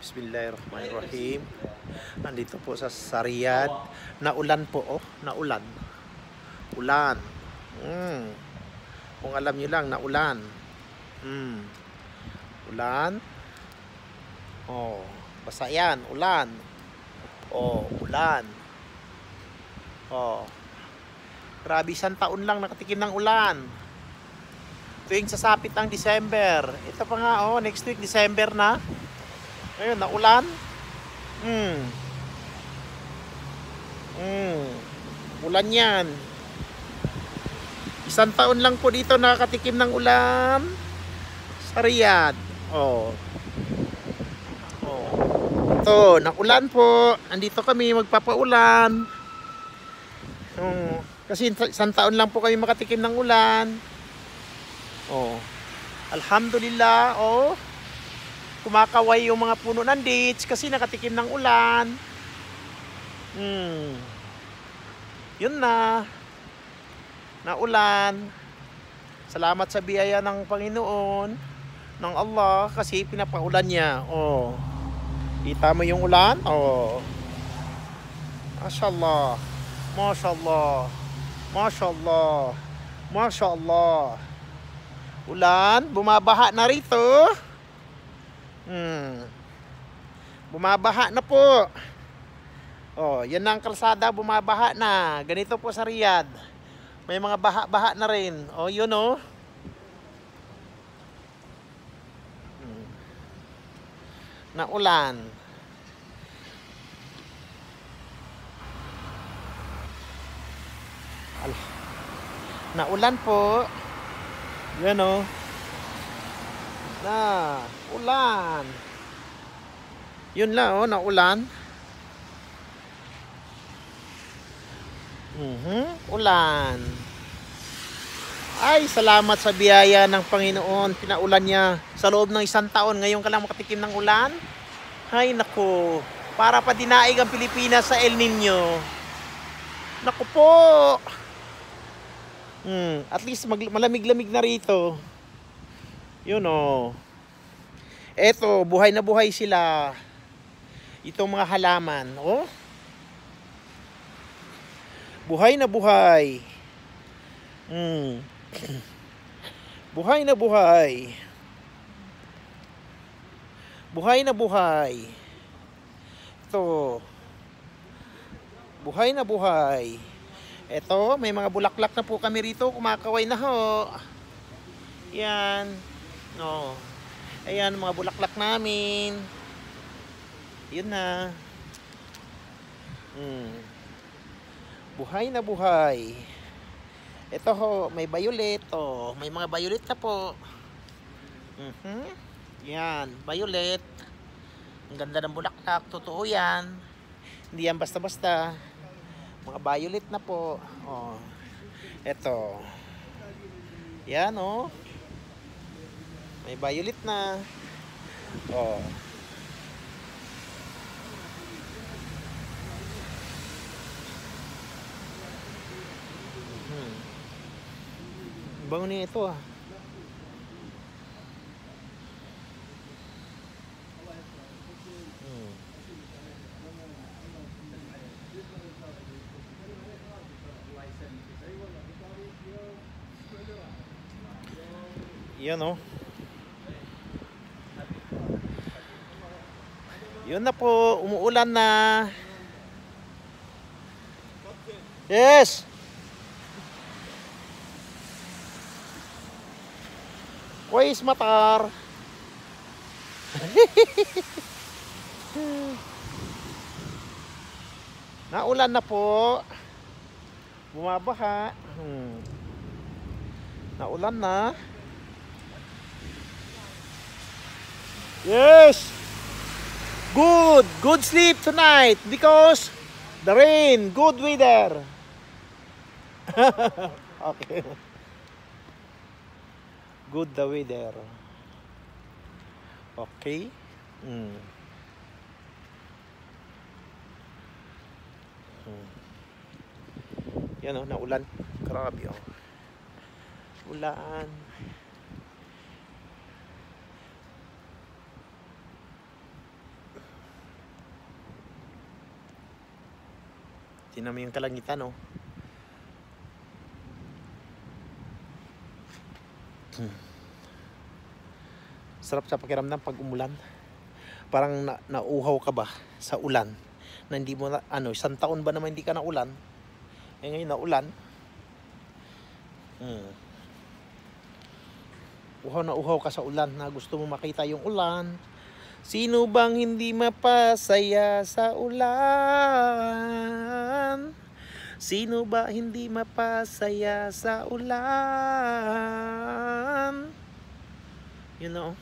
Bismillahirrahmanirrahim. Nandito po sa Riyadh. Naulan po, oh. Naulan. Ulan. Kung alam nyo lang, naulan. Ulan. Oh, basta yan. Ulan. Oh, ulan. Oh. Grabe, isang taon lang nakatikim ng ulan. Tuwing sasapit ang December. Ito pa nga, oh, next week December na. Ngayon, naulan. Ulan yan. Isang taon lang po dito nakakatikim ng ulan sa Riyadh. Oh. Oh. Ito, naulan po. Andito kami magpapaulan. Kasi isang taon lang po kami makatikim ng ulan. Oh. Alhamdulillah, oh. Kumakaway yung mga puno ng dates kasi nakatikim ng ulan. Yun na. Naulan. Salamat sa biyaya ng Panginoon, ng Allah, kasi pinapaulan niya. Oh. Kita mo yung ulan? Oh. Mashallah. Mashallah. Mashallah. Mashallah. Ulan, bumabaha na rito. Bumabaha na po. Oh, yan na ang kalsada, bumabaha na. Ganito po sa Riyadh. May mga baha-baha na rin. Oh, yun oh. Naulan. Naulan po. Yan oh. Na, ulan. Yun lang oh, naulan. Ulan. Ay, salamat sa biyaya ng Panginoon. Pinaulan niya sa loob ng isang taon. Ngayon ka lang makatikim ng ulan. Ay, naku. Para pa dinaig ang Pilipinas sa El Nino. Naku po. At least malamig-lamig na rito. Yun o. Eto, buhay na buhay sila. Itong mga halaman. Oh. Buhay na buhay. Buhay na buhay. Buhay na buhay. Ito. Buhay na buhay. Ito, may mga bulaklak na po kami rito. Kumakaway na ho. Yan. No. Ayan, mga bulaklak namin. Yun na. Buhay na buhay. Ito ho, may violet. Oh, may mga violet na po. Yan, violet. Ang ganda ng bulaklak. Totoo yan. Hindi yan basta-basta. Mga violet na po. Oh. Ito. Yan oh. May violet na. Oh. Bango niya ito ah. Yan oh. Yun na po, umuulan na. Yes. Kuwais matar. Naulan na po. Bumabaha. Naulan na. Yes. Good sleep tonight because the rain, good weather. Okay. Good the weather. Okay. Yan oh, naulan. Grabe oh. Ulan. Tingnan mo yung kalangitan, oh. Sarap sa pakiramdam pag umulan. Parang nauuhaw ka ba sa ulan na hindi mo na, isang taon ba naman hindi ka naulan, ngayon naulan. Uhaw na uhaw ka sa ulan na gusto mo makita yung ulan. Sino bang hindi mapasaya sa ulan? Sino ba hindi mapasaya sa ulan? You know?